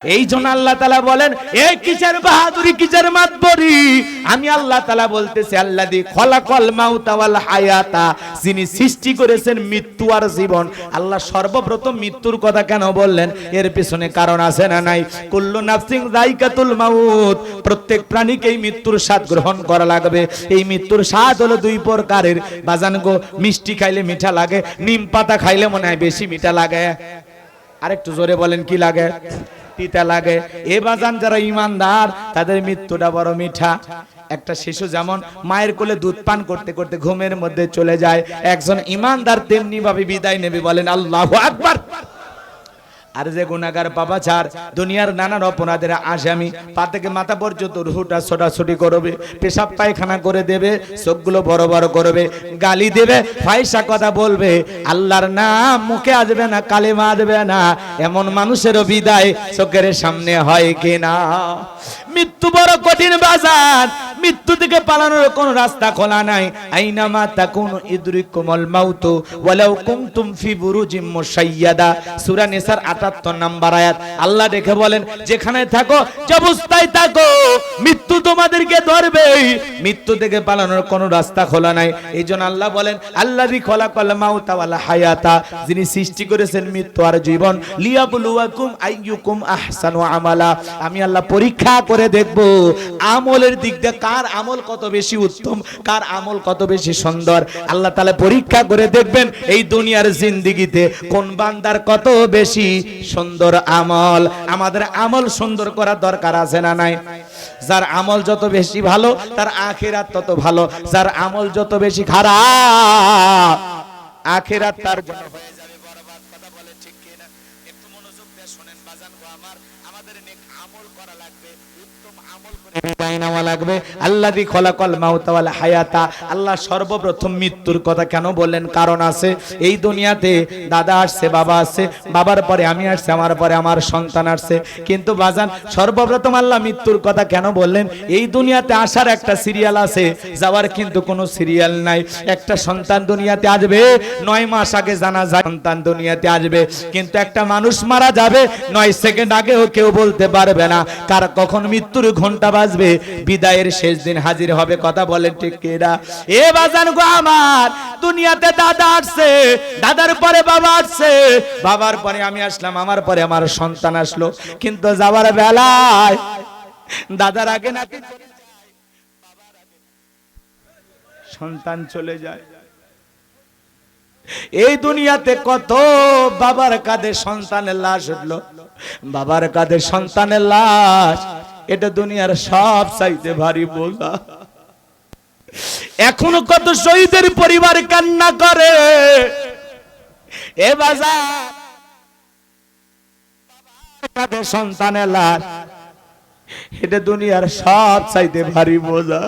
এই জন্য আল্লাহ তাআলা বলেন, এই কিসের বাহাদুরি, কিসের মাতবরি? আমি আল্লাহ তাআলা বলতেছি, আল্লাযী খলাকাল মাউতা ওয়াল হায়াতা, যিনি সৃষ্টি করেছেন মৃত্যু আর জীবন। আল্লাহ সর্বপ্রথম মৃত্যুর কথা কেন বললেন? এর পিছনে কারণ আছে না নাই? কুল্লু নাফসিন যায়কাতুল মাউত, প্রত্যেক প্রাণীকেই মৃত্যুর স্বাদ গ্রহণ করা লাগবে। এই মৃত্যুর স্বাদ হলো দুই প্রকারের বাজান গো। মিষ্টি খাইলে মিঠা লাগে, নিম পাতা খাইলে মনে হয় বেশি মিঠা লাগে। আরেকটু জোরে বলেন, কি লাগে? তিতা লাগে। এ বাজান যারা ঈমানদার তাদের মৃত্যুটা বড় মিঠা। একটা শিশু যেমন মায়ের কোলে দুধ পান করতে করতে ঘুমের মধ্যে চলে যায়, একজন ঈমানদার তেমনি ভাবে বিদায় নেবে। বলেন আল্লাহু আকবার। আর যে গুনাহগার পাপাচার, দুনিয়ার নানান অপরাধের আসামি, পা থেকে মাথা পর্যন্ত রুহুটা ছোটাছুটি করবে, পেশাব পায়খানা করে দেবে, চোখগুলো বড় বড় করবে, গালি দেবে, ফাহিশা কথা বলবে, আল্লাহর নাম মুখে আসবে না, কালেমা আসবে না, এমন মানুষেরও বিদায় চোখের সামনে হয় কিনা? মৃত্যু বড় কঠিন বাজার, মৃত্যু থেকে পালানোর কোন রাস্তা খোলা নাই। আইনামা তাকুনু ইদরিকুমুল মাউত ওয়ালাউ কুনতুম ফি বুরুজিম মুশাইয়াদা, সূরা নিসার ৭৮ নম্বর আয়াত। আল্লাহ দেখে বলেন, যেখানে থাকো, যে অবস্থায় থাকো, মৃত্যু তোমাদেরকে ধরবে। মৃত্যু থেকে পালানোর কোন রাস্তা খোলা নাই। এইজন্য আল্লাহ বলেন, আল্লাযী খলাকাল মাউতা ওয়াল হায়াতা, যিনি সৃষ্টি করেছেন মৃত্যু আর জীবন, লিয়াবলুয়াকুম আইয়ুকুম আহসানু আমালা, আমি আল্লাহ পরীক্ষা করে দেখব আমলের দিক দিয়ে কার আমল কত বেশি উত্তম, কার আমল কত বেশি সুন্দর। আল্লাহ তাআলা পরীক্ষা করে দেখবেন এই দুনিয়ার জিন্দেগিতে কোন বান্দার কত বেশি সুন্দর আমল। আমাদের আমল সুন্দর করার দরকার আছে না নাই? যার আমল যত বেশি ভালো তার আখিরাত তত ভালো, যার আমল যত বেশি খারাপ আখিরাত তার জন্য হয়ে যাবে বরবাদ। কথা বলে ঠিক কি না? একটু মনোযোগ দিয়ে শুনেন বাজান গো আমার, আমাদের নেক আমল করা লাগবে, উত্তম আমল করে বিদায় নেওয়া লাগবে। আল্লাযী খলাকাল মাউতা ওয়াল হায়াতা, আল্লাহ সর্বপ্রথম মৃত্যুর কথা কেন বললেন? কারণ আছে। এই দুনিয়াতে দাদা আসছে, বাবা আসছে, বাবার পরে আমি আসছে, আমার পরে আমার সন্তান আসছে, কিন্তু বাজান সর্বপ্রথম আল্লাহ মৃত্যুর কথা কেন বললেন? এই দুনিয়াতে আসার একটা সিরিয়াল আছে, যাওয়ার কিন্তু কোনো সিরিয়াল নাই। একটা সন্তান দুনিয়াতে আসবে, 9 মাস আগে জানা যায় সন্তান দুনিয়াতে আসবে, কিন্তু একটা মানুষ মারা যাবে 9 সেকেন্ড আগেও কেউ বলতে পারবে না কার কখন মৃত্যুর ঘন্টা বাজবে, বিদায়ের শেষ দিন হাজির হবে। কথা বলেন ঠিক কি না? এ বাজান গো আমার, দুনিয়াতে দাদা আসছে, দাদার পরে বাবা আসছে, বাবার পরে আমি আসলাম, আমার পরে আমার সন্তান আসলো, কিন্তু যাওয়ার বেলায় দাদার আগে নাকি সন্তান চলে যায়। এই দুনিয়াতে কত বাবার কাঁধে সন্তানের লাশ উঠলো, বাবার কাঁধে সন্তানের লাশ, এটা দুনিয়ার সব চাইতে ভারী বোঝা। এখনো কত শহীদের পরিবার কান্না করে। এ বাজার, কাঁধে সন্তানের লাশ, এটা দুনিয়ার সব চাইতে ভারী বোঝা।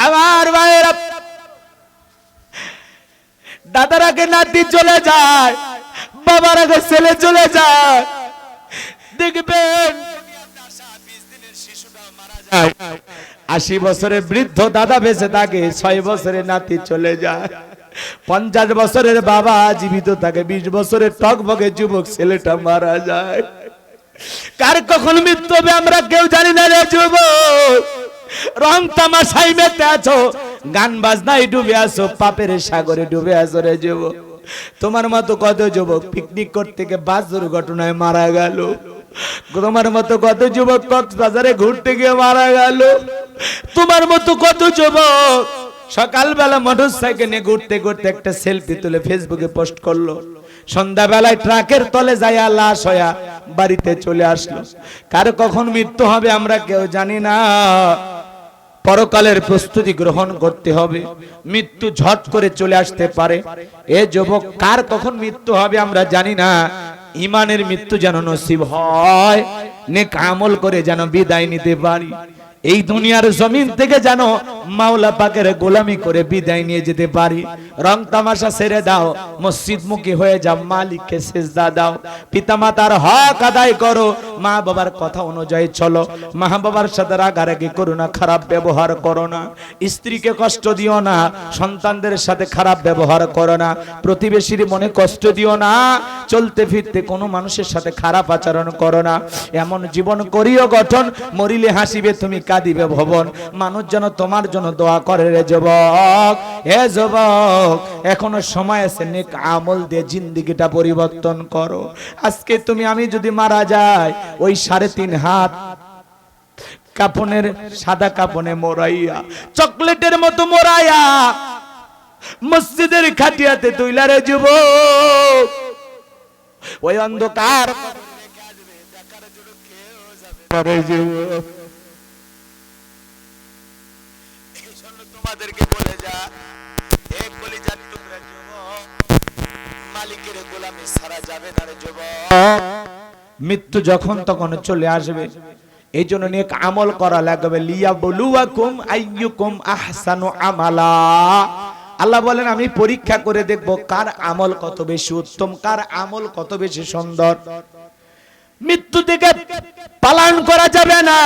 আমার ভাইয়েরা, দাদার আগে নাতি চলে যায়, বাবার আগে ছেলে চলে যায়, দেখবেন 80 বছরের বৃদ্ধ দাদা বেঁচে থাকে, 6 বছরের নাতি চলে যায়, 50 বছরের বাবা জীবিত থাকে, 20 বছরের টকবগে যুবক ছেলেটা মারা যায়। কার কখন মৃত্যু হবে আমরা কেউ জানি না রে যুবক। রং তামাশায় মেতে আছো, গান বাজনায় ডুবে আছো, পাপের সাগরে ডুবে আছো রে যুবক। তোমার মতো কত যুবক পিকনিক করতে গিয়ে বাস দুর্ঘটনায় মারা গেল, তোমার মতো কত যুবক কক্সবাজারে ঘুরতে গিয়ে মারা গেল, তোমার মতো কত যুবক সকালবেলা মোটরসাইকেল নিয়ে ঘুরতে ঘুরতে একটা সেলফি তুলে ফেসবুকে পোস্ট করলো, সন্ধ্যাবেলায় ট্রাকের তলে যায় লাশ হয়া বাড়িতে চলে আসলো। কার কখন মৃত্যু হবে আমরা কেউ জানি না। পরকালের প্রস্তুতি গ্রহণ করতে হবে, মৃত্যু ঝট করে চলে আসতে পারে। এ যুবক, কার কখন মৃত্যু হবে আমরা জানি না। ইমানের মৃত্যু যেন নসিব হয়, নেক আমল করে যেন বিদায় নিতে পারি। এই দুনিয়ার জমিন থেকে যেন মাওলা পাকের গোলামি করে বিদায় নিয়ে যেতে পারি। রং তামাশা ছেড়ে দাও, মসজিদ মুখী হয়ে যাও, মালিককে সিজদা দাও, পিতামাতার হক আদায় করো, মা বাবার কথা অনুযায়ী চলো, মা বাবার সাথে রাগারাগি করো না, খারাপ ব্যবহার করো না, স্ত্রীকে কষ্ট দিও না, সন্তানদের সাথে খারাপ ব্যবহার করো না, প্রতিবেশীর মনে কষ্ট দিও না, চলতে ফিরতে কোনো মানুষের সাথে খারাপ আচরণ করো না। এমন জীবন করিও গঠন, মরিলে হাসিবে তুমি, কাঁদিবে ভবন, মানুষ যেন তোমার জন্য দোয়া করে। রে যুবক, হে যুবক, এখনো সময় আছে, নেক আমল দিয়ে জিন্দেগিটা পরিবর্তন করো। আজকে তুমি আমি যদি মারা যাই, ওই 3.5 হাত কাপনের সাদা কাপনে মোড়াইয়া, চকলেটের মতো মোড়াইয়া মসজিদের খাটিয়াতে তুইলা রে যুবক, ওই অন্ধকার তোমাদেরকে বলে যা, এক কলিজার টুকরা যুবক, মালিকের গোলামি ছাড়া যাবে না রে যুবক। মৃত্যু যখন তখন চলে আসবে, এই জন্য নেক আমল করা লাগবে। লিয়াবলুয়াকুম আইয়ুকুম আহসানু আমালা, আল্লাহ বলেন আমি পরীক্ষা করে দেখব কার আমল কত বেশি উত্তম, কার আমল কত বেশি সুন্দর। মৃত্যু থেকে পালন করা যাবে না।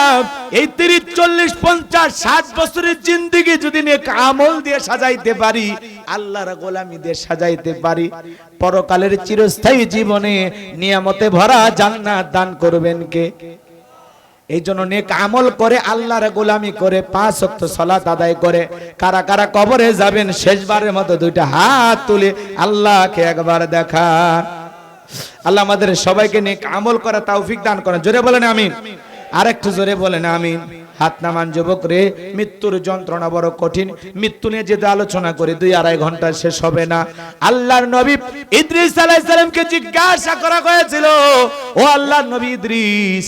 এই 30, 40, 50, 60 বছরের জিন্দেগি যদি নেক আমল দিয়ে সাজাইতে পারি, আল্লাহর গোলামি দিয়ে সাজাইতে পারি, পরকালের চিরস্থায়ী জীবনে নিয়ামতে ভরা জান্নাত দান করবেন কে? এই জন্য নেক আমল করে, আল্লাহর গোলামি করে, 5 ওয়াক্ত সালাত আদায় করে, কারা কারা কবরে যাবেন শেষবারের মতো 2টা হাত তুলে আল্লাহকে একবার দেখান। আল্লাহ আমাদের সবাইকে নেক আমল করা তৌফিক দান করেন। জোরে বলেন আমিন, আরেকটু জোরে বলেন আমিন। হাত নামান যুবক রে, মৃত্যুর যন্ত্রণা বড় কঠিন। মৃত্যু নিয়ে যেটা আলোচনা করে 2-2.5 ঘন্টা শেষ হবে না। আল্লাহর নবী ইদ্রিস আলাইহিস সালামকে জিজ্ঞাসা করা হয়েছিল, ও আল্লাহর নবী ইদ্রিস,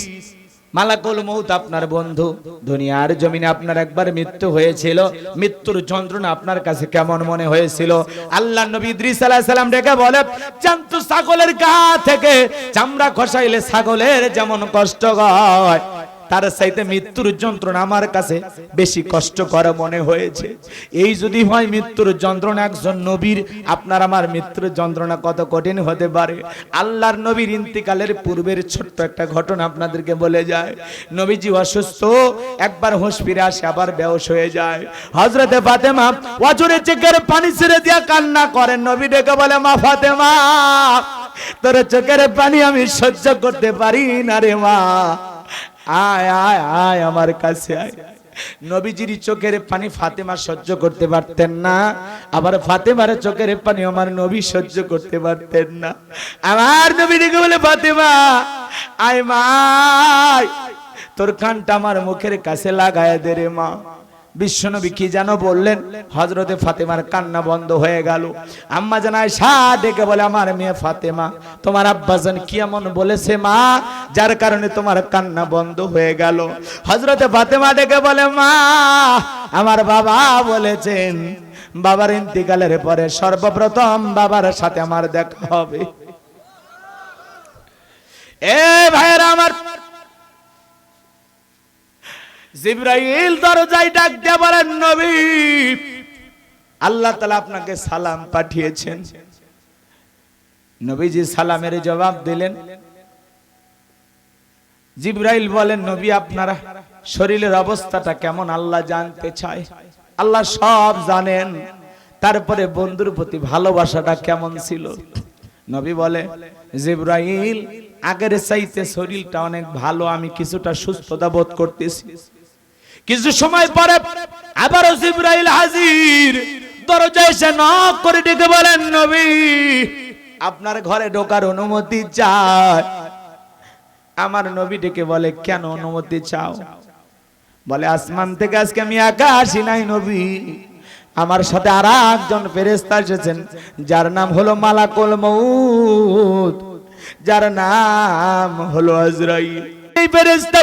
মালাকুল মউত আপনার বন্ধু, দুনিয়ার জমিনে আপনার একবার মৃত্যু হয়েছিল, মৃত্যুর যন্ত্রণা আপনার কাছে কেমন মনে হয়েছিল? আল্লাহর নবী ইদ্রিস আলাইহিস সালাম ডেকে বলে, জান্ত ছাগলের গা থেকে চামড়া খসাইলে ছাগলের যেমন কষ্ট হয়, তার চাইতে মৃত্যুর যন্ত্রণা আমার কাছে বেশি কষ্টকর মনে হয়েছে। এই যদি হয় মৃত্যুর যন্ত্রণা একজন নবীর, আপনার আমার মৃত্যুর যন্ত্রণা কত কঠিন হতে পারে। আল্লাহর নবীর ইন্তিকালের পূর্বের ছোট্ট একটা ঘটনা আপনাদেরকে বলে যায়। নবীজি অসুস্থ, একবার হুঁশ ফিরে আসে, আবার বেহুশ হয়ে যায়। হযরতে ফাতেমা ওয়াজুরে চোখের পানি ছেড়ে দিয়া কান্না করেন। নবী ডেকে বলে, মা ফাতেমা, তোর চোখের পানি আমি সহ্য করতে পারি না রে মা, আয় আয় আয় আমার কাছে আয়। নবীজির চোখের পানি ফাতেমা সহ্য করতে পারতেন না, আবার ফাতেমার চোখের পানি আমার নবী সহ্য করতে পারতেন না। আমার নবী ডেকে বলে, ফাতেমা আয় মা, তোর কানটা আমার মুখের কাছে লাগায় দে রে মা। বিশ্বনবী কি যেন বললেন, হযরতে ফাতেমার কান্না বন্ধ হয়ে গেল। আম্মা জান আয়েশা ডেকে বলে, আমার মেয়ে ফাতেমা, তোমার আব্বাজান কি এমন বলেছে মা, যার কারণে তোমার কান্না বন্ধ হয়ে গেল? হযরতে ফাতেমা ডেকে বলে, মা, আমার বাবা বলেছেন বাবার ইন্তিকালের পরে সর্বপ্রথম বাবার সাথে আমার দেখা হবে। এ ভাইরা আমার, জিবরাইল দরজায় ডাক দিয়ে বলেন, নবী, আল্লাহ তাআলা আপনাকে সালাম পাঠিয়েছেন। নবীজি সালামের জবাব দিলেন। জিবরাইল বলেন, নবী আপনার শরীরের অবস্থাটা কেমন আল্লাহ জানতে চায়। আল্লাহ সব জানেন, তারপরে বন্ধুর প্রতি ভালোবাসাটা কেমন ছিল? নবী বলে, জিবরাইল, আগের চাইতে শরীরটা অনেক ভালো, আমি কিছুটা সুস্থতা বোধ করতেছি। কিছু সময় পরে আবারও জিবরাইল হাজির, দরজায় এসে নক করে ডেকে বলেন, নবী, আপনার ঘরে ঢোকার অনুমতি চাই। আমার নবী ডেকে বলে, কেন অনুমতি চাও? বলে, আসমান থেকে আজকে আমি একা আসি নাই নবী, আমার সাথে আর একজন ফেরেশতা এসেছেন, যার নাম হলো মালাকুল মউত, যার নাম হলো আজরাইল। এই ফেরেশতা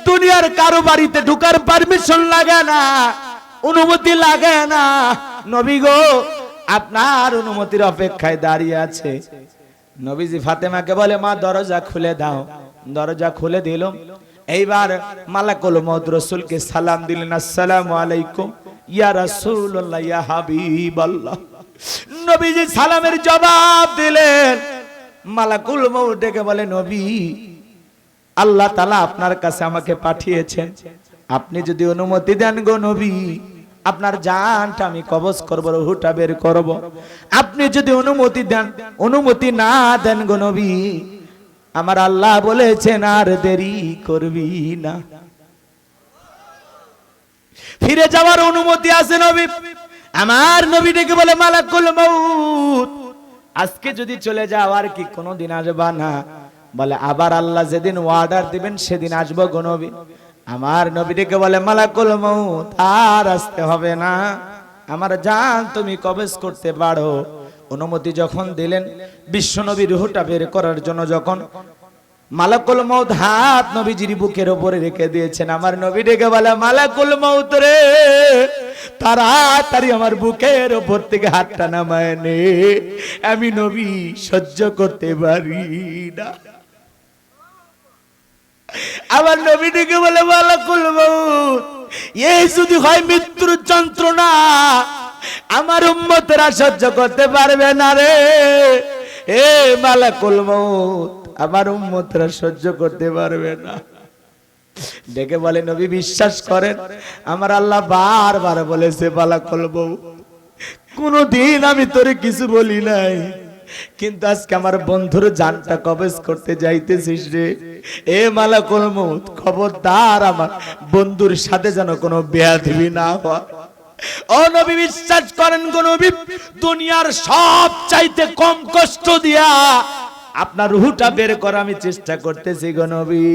দুনিয়ার কারো বাড়িতে ঢোকার পারমিশন লাগে না, অনুমতি লাগে না। নবী গো, আপনার অনুমতির অপেক্ষায় দাঁড়িয়ে আছে। নবীজি ফাতেমাকে বলে, মা দরজা খুলে দাও। দরজা খুলে দিল। এইবার মালাকুল মউত রাসূলকে সালাম দিলেন, আসসালামু আলাইকুম ইয়া রাসূলুল্লাহ ইয়া হাবিবাল্লাহ। নবীজি সালামের জবাব দিলেন। মালাকুল মউত ডেকে বলে, নবী, আল্লাহ তাআলা আপনার কাছে আমাকে পাঠিয়েছেন, আপনি যদি অনুমতি দেন গো নবী, আপনার জানটা আমি কবজ করব, রূহটা বের করব। আপনি যদি অনুমতি দেন, অনুমতি না দেন গো নবী, আমার আল্লাহ বলেছেন আর দেরি করবি না, ফিরে যাওয়ার অনুমতি আছে নবী। আমার নবী ডেকে বলে, মালাকুল মউত, আজকে যদি চলে যাও আর কি কোনোদিন আসবা না? বলে, আবার আল্লাহ যেদিন অর্ডার দিবেন সেদিন আসবো গো নবী। আমার নবী ডেকে বলে, মালাকুল মউত, আর আসতে হবে না, আমার জান তুমি কবজ করতে পারো। অনুমতি যখন দিলেন, বিশ্ব নবী রূহটা বের করার জন্য যখন মালাকুল মউত হাত নবীজির বুকের উপরে রেখে দিয়েছেন, আমার নবী ডেকে বলে, মালাকুল মউত রে, তাড়াতাড়ি আমার বুকের উপর থেকে হাতটা নামায় নে, আমি নবী সহ্য করতে পারি না। আমার নবী ডেকে বলে, মালাকুল মউত, এই যদি হয় মৃত্যুর যন্ত্রণা, আমার উম্মতরা সহ্য করতে পারবে না রে। এ মালাকুল মউত, আমার উম্মতরা সহ্য করতে পারবে না। ডেকে বলে, নবী বিশ্বাস করেন, আমার আল্লাহ বারবার বলেছে, মালাকুল মউত, কোনদিন আমি তোরে কিছু বলি নাই, কিন্তু আজকে আমার বন্ধুর জানটা কবজ করতে যাইতেছিস রে। এ মালাকুল মউত, খবরদার আমার বন্ধুর সাথে যেন কোনো বেয়াদবি না হয়। ও নবী বিশ্বাস করেন গো নবী, দুনিয়ার সব চাইতে কম কষ্ট দিয়া আপনার রূহটা বের করা আমি চেষ্টা করতেছি গো নবী।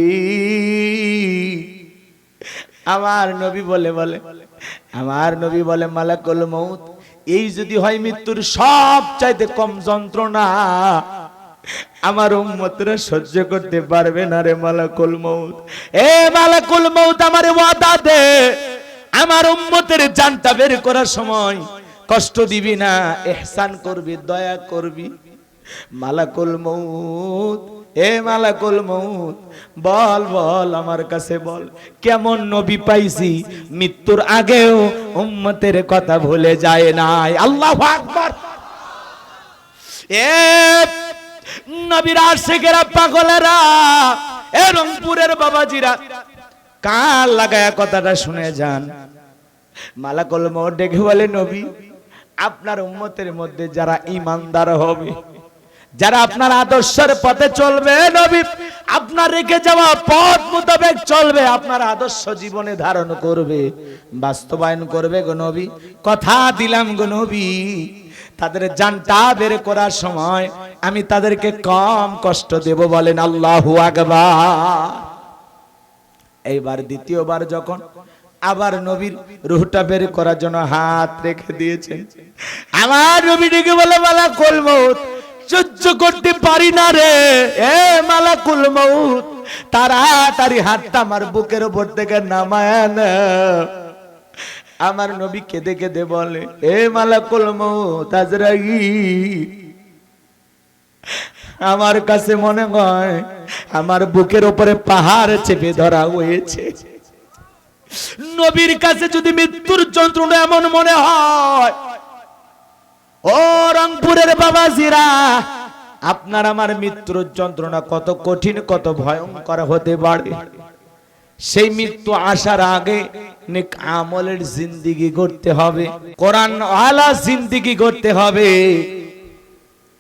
আমার নবী বলে মালাকুল মউত, এই যদি হয় মৃত্যুর সব চাইতে কম যন্ত্রণা, আমার উম্মতরা সহ্য করতে পারবে না রে মালাকুল মউত। এ মালাকুল মউত, আমার ওয়াদা দে, আমার উম্মতের জানটা বের করার সময় কষ্ট দিবি না, ইহসান করবি, দয়া করবি। মালাকুল মউত, এ মালাকুল মউত, বল বল আমার কাছে বল, কেমন নবী পাইছি মৃত্যুর আগেও উম্মতের কথা ভুলে যায় নাই। আল্লাহু আকবার। এ নবীর আশিকেরা, পাগলেরা, এ রংপুরের বাবাজিরা, কান লাগায়া কথাটা শুনে যান। মালাকুল মউত ডেকে বলে, নবী, আপনার উম্মতের মধ্যে যারা ঈমানদার হবে, যারা আপনার আদর্শের পথে চলবে, নবী আপনার রেখে যাওয়া পথ মোতাবেক চলবে, আপনার আদর্শ জীবনে ধারণ করবে, বাস্তবায়ন করবে গো নবী, কথা দিলাম গো নবী, তাদের জানটা বের করার সময় আমি তাদেরকে কম কষ্ট দেব। বলেন আল্লাহু আকবার। এইবার দ্বিতীয়বার যখন আবার নবীর রূহটা বের করার জন্য হাত রেখে দিয়েছেন, আমার নবী ডেকে বলে, মালাকুল মউত, সহ্য করতে পারি না রে। এ মালাকুল মউত, তাড়াতাড়ি হাতটা আমার বুকের উপর থেকে নামায় না। আমার নবী কেঁদে কেঁদে বলে, এ মালাকুল মউত আজরাইল, আমার কাছে মনে হয় আমার বুকের উপরে পাহাড় চেপে ধরা হয়েছে। নবীর কাছে যদি মৃত্যুর যন্ত্রণা এমন মনে হয়, ও রংপুরের বাবাজিরা, আপনার আমার মৃত্যুর যন্ত্রণা কত কঠিন, কত ভয়ঙ্কর হতে পারে। সেই মৃত্যু আসার আগে নেক আমলের জিন্দেগি করতে হবে, কোরআন ওয়ালা জিন্দেগি করতে হবে।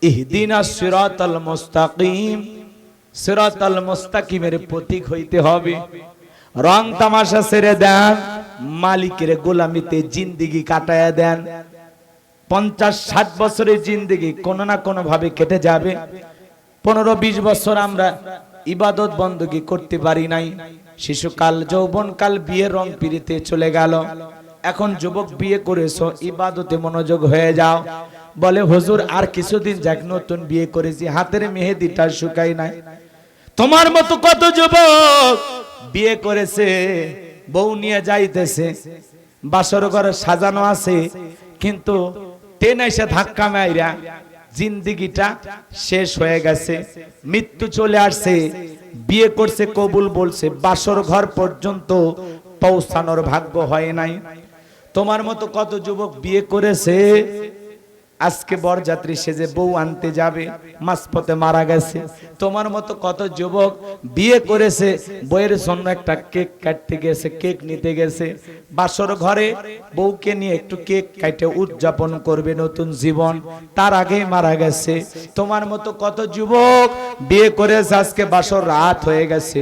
ইহদিনাস সিরাতাল মুস্তাকিম, সিরাতাল মুস্তাকিমের প্রতীক হইতে হবে। রং তামাশা ছেড়ে দেন, মালিকের গোলামিতে জিন্দেগি কাটায়া দেন। 50-60 বছরের জিন্দেগি কোনো না কোনো ভাবে কেটে যাবে। 15-20 বছর আমরা ইবাদত বندگی করতে পারি নাই। শিশুকাল, যৌবনকাল, বিয়ের রং পিরিতে চলে গেল। এখন যুবক বিয়ে করেছো, ইবাদতে মনোযোগ হয়ে যাও। বলে, হুজুর আর কিছুদিন যাক, নতুন বিয়ে করেছি, হাতের মেহেদিটা শুকাই নাই। তোমার মতো কত যুবক বিয়ে করেছে, বউ নিয়ে যাইতেছে, বাসর ঘরে সাজানো আছে, কিন্তু ট্রেন এসে ধাক্কা মাইরা জিন্দেগিটা শেষ হয়ে গেছে, মৃত্যু চলে আসছে। বিয়ে করছে, কবুল বলছে, বাসর ঘর পর্যন্ত পৌঁছানোর ভাগ্য হয় নাই। তোমার মতো কত যুবক বিয়ে করেছে, আজকে বরযাত্রী সেজে বউ আনতে যাবে, মাঝপথে মারা গেছে। তোমার মতো কত যুবক বিয়ে করেছে, বউয়ের জন্য একটা কেক কাটতে গেছে, কেক নিতে গেছে, বাসর ঘরে বউকে নিয়ে একটু কেক কাটে উদযাপন করবে নতুন জীবন, তার আগেই মারা গেছে। তোমার মতো কত যুবক বিয়ে করেছে, আজকে বাসর রাত হয়ে গেছে,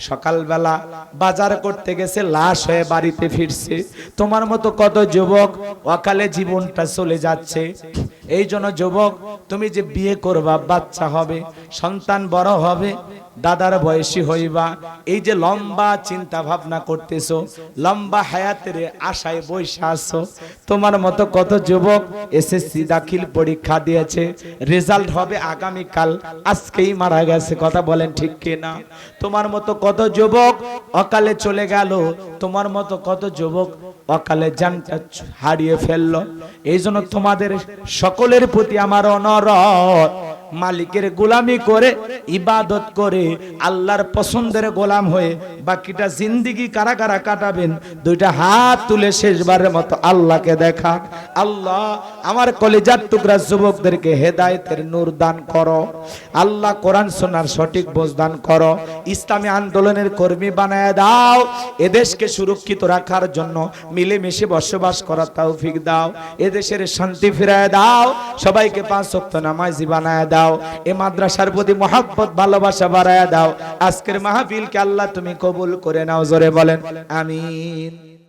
সকালবেলা বাজার করতে গেছে, লাশ হয়ে বাড়িতে ফিরছে। তোমার মতো কত যুবক অকালে জীবনটা চলে যাচ্ছে। এই জন্য যুবক, তুমি যে বিয়ে করবা, বাচ্চা হবে, সন্তান বড় হবে, দাদার বয়সী হইবা, এই যে লম্বা চিন্তা ভাবনা করতেছো, লম্বা হায়াতের আশায় বসে আছো। তোমার মতো কত যুবক এসএসসি দাখিল পরীক্ষা দিয়েছে, রেজাল্ট হবে আগামীকাল, আজকেই মারা গেছে। কথা বলেন ঠিক কিনা? তোমার মতো কত যুবক অকালে চলে গেল। তোমার মতো কত যুবক অকালে জানটা হারিয়ে ফেললো। এই জন্য তোমাদের সকলের প্রতি আমার অনুরোধ, মালিকের গোলামি করে, ইবাদত করে, আল্লাহর পছন্দের গোলাম হয়ে বাকিটা জিন্দেগি কারা কারা কাটাবেন, দুইটা হাত তুলে শেষবারের মতো আল্লাহকে দেখা। আল্লাহ আমার কলিজার টুকরা যুবকদেরকে হেদায়েতের নূর দান করো। আল্লাহ কোরআন সুন্নাহর সঠিক বোঝ দান করো। ইসলামী আন্দোলনের কর্মী বানায় দাও। এদেশকে সুরক্ষিত রাখার জন্য মিলেমিশে বসবাস করার তৌফিক দাও। এদেশের শান্তি ফিরায় দাও। সবাইকে 5 ওয়াক্ত নামাজি বানায় দাও। এ মাদ্রাসার প্রতি মহব্বত ভালোবাসা বাড়ায় দাও। আজকের মাহফিলকে আল্লাহ তুমি কবুল করে নাও। জোরে বলেন আমিন।